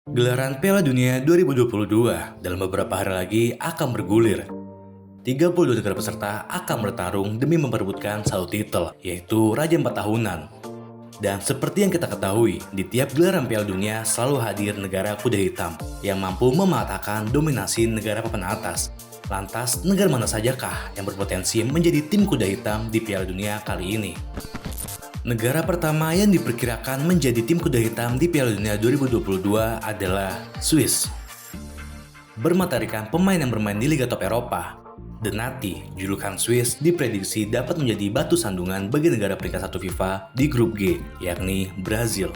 Gelaran Piala Dunia 2022 dalam beberapa hari lagi akan bergulir. 32 negara peserta akan bertarung demi memperebutkan satu titel, yaitu Raja 4 Tahunan. Dan seperti yang kita ketahui, di tiap gelaran Piala Dunia selalu hadir negara kuda hitam yang mampu mematahkan dominasi negara papan atas. Lantas, negara mana sajakah yang berpotensi menjadi tim kuda hitam di Piala Dunia kali ini? Negara pertama yang diperkirakan menjadi tim kuda hitam di Piala Dunia 2022 adalah Swiss. Bermatarikan pemain yang bermain di Liga Top Eropa, The Nati, julukan Swiss diprediksi dapat menjadi batu sandungan bagi negara peringkat 1 FIFA di grup G, yakni Brazil.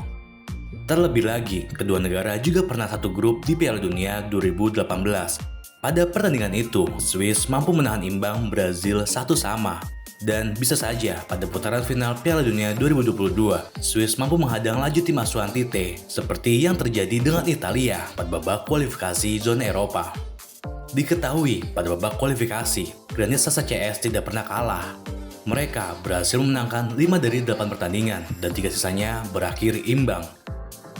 Terlebih lagi, kedua negara juga pernah satu grup di Piala Dunia 2018. Pada pertandingan itu, Swiss mampu menahan imbang Brazil 1-1. Dan bisa saja pada putaran final Piala Dunia 2022, Swiss mampu menghadang laju tim asuhan Tite, seperti yang terjadi dengan Italia pada babak kualifikasi zona Eropa. Diketahui pada babak kualifikasi, Granit Xhaka CS tidak pernah kalah. Mereka berhasil memenangkan 5 dari 8 pertandingan dan 3 sisanya berakhir imbang.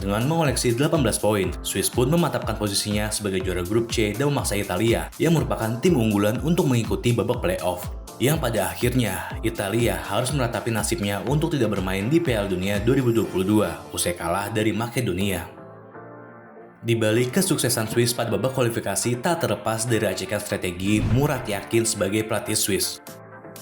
Dengan mengoleksi 18 poin, Swiss pun memantapkan posisinya sebagai juara grup C dan memaksa Italia yang merupakan tim unggulan untuk mengikuti babak playoff. Yang pada akhirnya, Italia harus meratapi nasibnya untuk tidak bermain di Piala Dunia 2022 usai kalah dari Makedonia. Di balik kesuksesan Swiss pada babak kualifikasi tak terlepas dari racikan strategi Murat Yakin sebagai pelatih Swiss.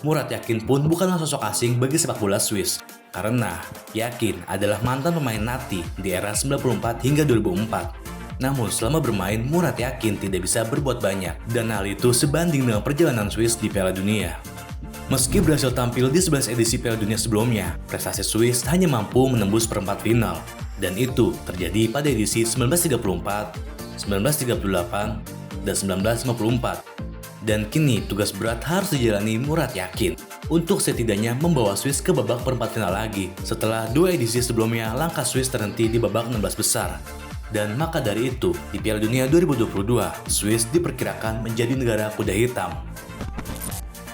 Murat Yakin pun bukanlah sosok asing bagi sepak bola Swiss, karena Yakin adalah mantan pemain Nati di era 94 hingga 2004. Namun selama bermain, Murat Yakin tidak bisa berbuat banyak, dan hal itu sebanding dengan perjalanan Swiss di Piala Dunia. Meski berhasil tampil di 11 edisi Piala Dunia sebelumnya, prestasi Swiss hanya mampu menembus perempat final, dan itu terjadi pada edisi 1934, 1938, dan 1954. Dan kini tugas berat harus dijalani Murat Yakin untuk setidaknya membawa Swiss ke babak perempat final lagi setelah 2 edisi sebelumnya langkah Swiss terhenti di babak 16 besar. Dan maka dari itu, di Piala Dunia 2022, Swiss diperkirakan menjadi negara kuda hitam.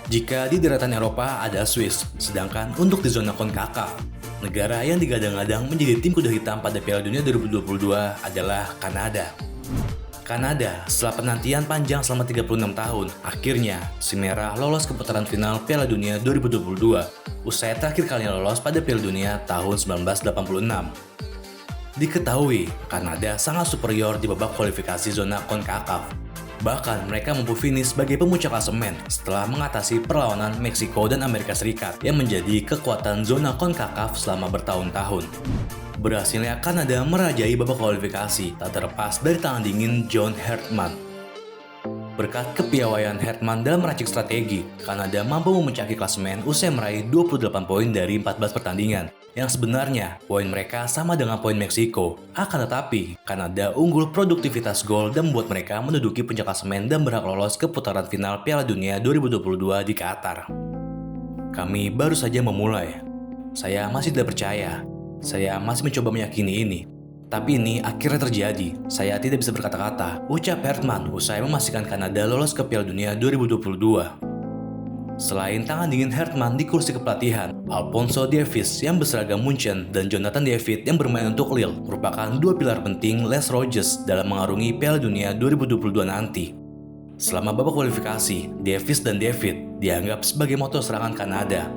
Jika di daratan Eropa ada Swiss, sedangkan untuk di zona CONCACAF, negara yang digadang-gadang menjadi tim kuda hitam pada Piala Dunia 2022 adalah Kanada. Kanada, setelah penantian panjang selama 36 tahun, akhirnya si Merah lolos ke putaran final Piala Dunia 2022, usai terakhir kalinya lolos pada Piala Dunia tahun 1986. Diketahui, Kanada sangat superior di babak kualifikasi zona CONCACAF. Bahkan mereka mampu finish sebagai pemuncak klasemen setelah mengatasi perlawanan Meksiko dan Amerika Serikat yang menjadi kekuatan zona CONCACAF selama bertahun-tahun. Berhasilnya Kanada merajai babak kualifikasi tak terlepas dari tangan dingin John Hartman. Berkat kepiawaian Hartman dalam meracik strategi, Kanada mampu memuncaki klasemen usai meraih 28 poin dari 14 pertandingan, yang sebenarnya poin mereka sama dengan poin Meksiko. Akan tetapi, Kanada unggul produktivitas gol dan membuat mereka menduduki puncak klasemen dan berhak lolos ke putaran final Piala Dunia 2022 di Qatar. Kami baru saja memulai. Saya masih tidak percaya. Saya masih mencoba meyakini ini. Tapi ini akhirnya terjadi. Saya tidak bisa berkata-kata, ucap Hartman usai memastikan Kanada lolos ke Piala Dunia 2022. Selain tangan dingin Hartman di kursi kepelatihan, Alphonso Davies yang berseragam Munchen dan Jonathan David yang bermain untuk Lille merupakan 2 pilar penting Les Rouges dalam mengarungi Piala Dunia 2022 nanti. Selama babak kualifikasi, Davies dan David dianggap sebagai motor serangan Kanada.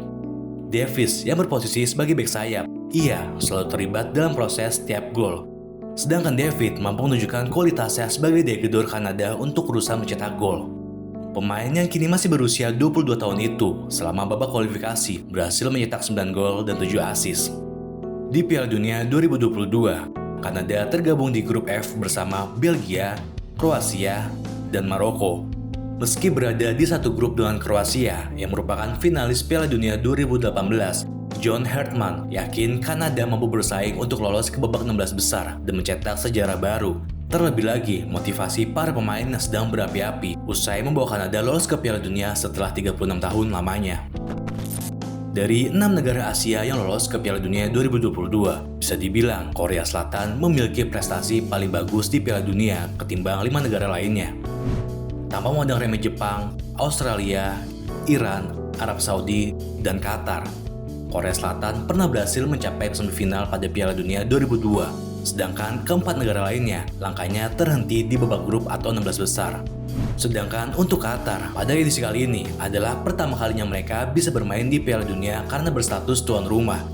Davies yang berposisi sebagai bek sayap, ia selalu terlibat dalam proses tiap gol. Sedangkan David mampu menunjukkan kualitasnya sebagai degedor Kanada untuk berusaha mencetak gol. Pemain yang kini masih berusia 22 tahun itu, selama babak kualifikasi, berhasil mencetak 9 gol dan 7 assist. Di Piala Dunia 2022, Kanada tergabung di grup F bersama Belgia, Kroasia, dan Maroko. Meski berada di satu grup dengan Kroasia yang merupakan finalis Piala Dunia 2018, John Hartman yakin Kanada mampu bersaing untuk lolos ke babak 16 besar dan mencetak sejarah baru. Terlebih lagi, motivasi para pemain yang sedang berapi-api usai membawa Kanada lolos ke Piala Dunia setelah 36 tahun lamanya. Dari 6 negara Asia yang lolos ke Piala Dunia 2022, bisa dibilang Korea Selatan memiliki prestasi paling bagus di Piala Dunia ketimbang 5 negara lainnya. Tanpa memandang remeh Jepang, Australia, Iran, Arab Saudi, dan Qatar, Korea Selatan pernah berhasil mencapai semifinal pada Piala Dunia 2002. Sedangkan keempat negara lainnya, langkahnya terhenti di babak grup atau 16 besar. Sedangkan untuk Qatar, pada edisi kali ini adalah pertama kalinya mereka bisa bermain di Piala Dunia karena berstatus tuan rumah.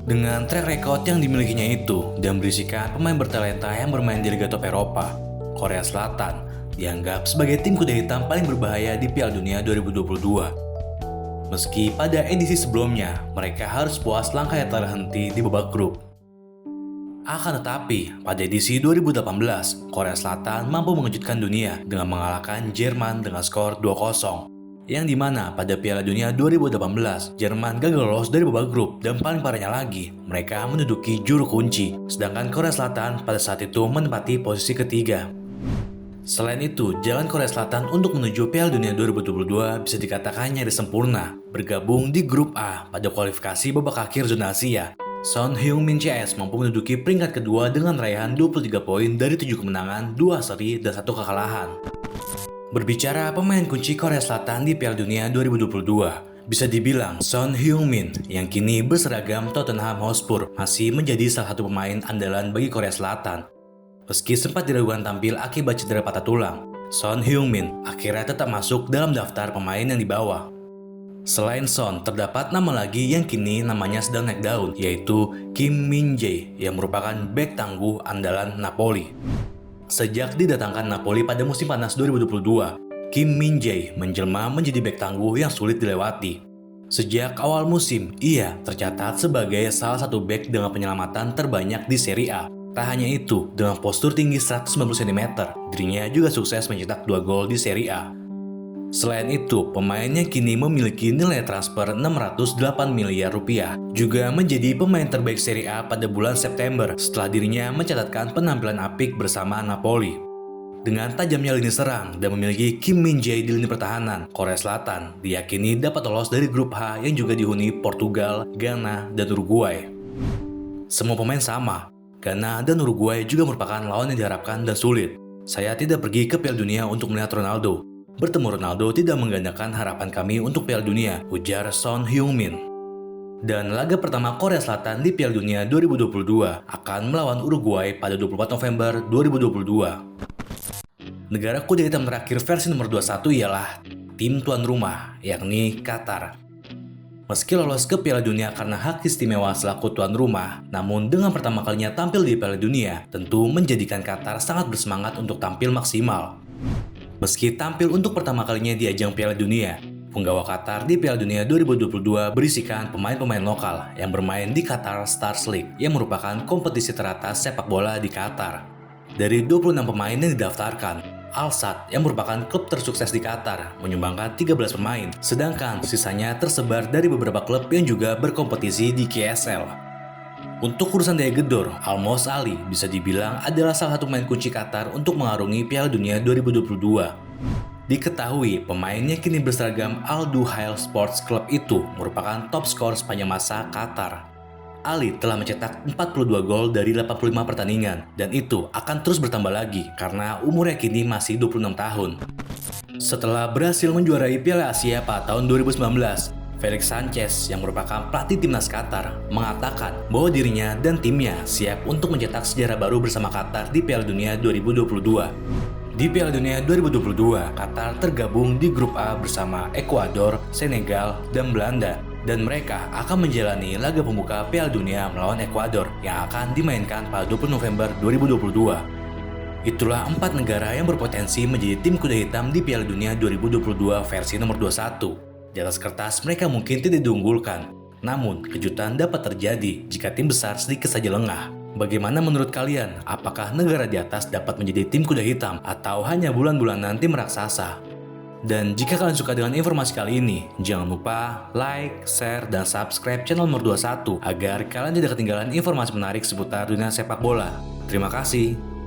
Dengan track record yang dimilikinya itu dan berisikan pemain bertalenta yang bermain di Liga Top Eropa, Korea Selatan dianggap sebagai tim kuda hitam paling berbahaya di Piala Dunia 2022. Meski pada edisi sebelumnya mereka harus puas langkahnya terhenti di babak grup. Akan tetapi, pada edisi 2018, Korea Selatan mampu mengejutkan dunia dengan mengalahkan Jerman dengan skor 2-0. Yang dimana pada Piala Dunia 2018, Jerman gagal lolos dari babak grup dan paling parahnya lagi, mereka menduduki juru kunci, sedangkan Korea Selatan pada saat itu menempati posisi ketiga. Selain itu, jalan Korea Selatan untuk menuju Piala Dunia 2022 bisa dikatakan nyaris sempurna, bergabung di grup A pada kualifikasi babak akhir zona Asia. Son Heung-min CS mampu menduduki peringkat kedua dengan raihan 23 poin dari 7 kemenangan, 2 seri, dan 1 kekalahan. Berbicara pemain kunci Korea Selatan di Piala Dunia 2022, bisa dibilang Son Heung-min yang kini berseragam Tottenham Hotspur masih menjadi salah satu pemain andalan bagi Korea Selatan. Meski sempat diragukan tampil akibat cedera patah tulang, Son Heung-min akhirnya tetap masuk dalam daftar pemain yang dibawa. Selain Son, terdapat nama lagi yang kini namanya sedang naik daun, yaitu Kim Min-jae yang merupakan bek tangguh andalan Napoli. Sejak didatangkan Napoli pada musim panas 2022, Kim Min-jae menjelma menjadi bek tangguh yang sulit dilewati. Sejak awal musim, ia tercatat sebagai salah satu bek dengan penyelamatan terbanyak di Serie A. Tak hanya itu, dengan postur tinggi 190 cm, dirinya juga sukses mencetak 2 gol di Serie A. Selain itu, pemainnya kini memiliki nilai transfer 608 miliar rupiah. Juga menjadi pemain terbaik Serie A pada bulan September setelah dirinya mencatatkan penampilan apik bersama Napoli. Dengan tajamnya lini serang dan memiliki Kim Min-jae di lini pertahanan, Korea Selatan diyakini dapat lolos dari grup H yang juga dihuni Portugal, Ghana, dan Uruguay. Semua pemain sama. Ghana dan Uruguay juga merupakan lawan yang diharapkan dan sulit. Saya tidak pergi ke Piala Dunia untuk melihat Ronaldo. Bertemu Ronaldo tidak menggandakan harapan kami untuk Piala Dunia, ujar Son Heung-min. Dan laga pertama Korea Selatan di Piala Dunia 2022 akan melawan Uruguay pada 24 November 2022. Negara kuda hitam terakhir versi nomor 21 ialah tim tuan rumah, yakni Qatar. Meski lolos ke Piala Dunia karena hak istimewa selaku tuan rumah, namun dengan pertama kalinya tampil di Piala Dunia, tentu menjadikan Qatar sangat bersemangat untuk tampil maksimal. Meski tampil untuk pertama kalinya di ajang Piala Dunia, penggawa Qatar di Piala Dunia 2022 berisikan pemain-pemain lokal yang bermain di Qatar Stars League yang merupakan kompetisi teratas sepak bola di Qatar. Dari 26 pemain yang didaftarkan, Al Sadd yang merupakan klub tersukses di Qatar menyumbangkan 13 pemain, sedangkan sisanya tersebar dari beberapa klub yang juga berkompetisi di KSL. Untuk urusan daya gedor, Almos Ali bisa dibilang adalah salah satu pemain kunci Qatar untuk mengarungi Piala Dunia 2022. Diketahui pemainnya kini berseragam Al Duhail Sports Club itu merupakan top skor sepanjang masa Qatar. Ali telah mencetak 42 gol dari 85 pertandingan dan itu akan terus bertambah lagi karena umurnya kini masih 26 tahun. Setelah berhasil menjuarai Piala Asia pada tahun 2019, Felix Sanchez yang merupakan pelatih timnas Qatar mengatakan bahwa dirinya dan timnya siap untuk mencetak sejarah baru bersama Qatar di Piala Dunia 2022. Di Piala Dunia 2022, Qatar tergabung di grup A bersama Ekuador, Senegal, dan Belanda. Dan mereka akan menjalani laga pembuka Piala Dunia melawan Ekuador yang akan dimainkan pada 20 November 2022. Itulah 4 negara yang berpotensi menjadi tim kuda hitam di Piala Dunia 2022 versi nomor 21. Di atas kertas mereka mungkin tidak diunggulkan, namun kejutan dapat terjadi jika tim besar sedikit saja lengah. Bagaimana menurut kalian? Apakah negara di atas dapat menjadi tim kuda hitam atau hanya bulan-bulanan tim raksasa? Dan jika kalian suka dengan informasi kali ini, jangan lupa like, share, dan subscribe channel nomor 21 agar kalian tidak ketinggalan informasi menarik seputar dunia sepak bola. Terima kasih.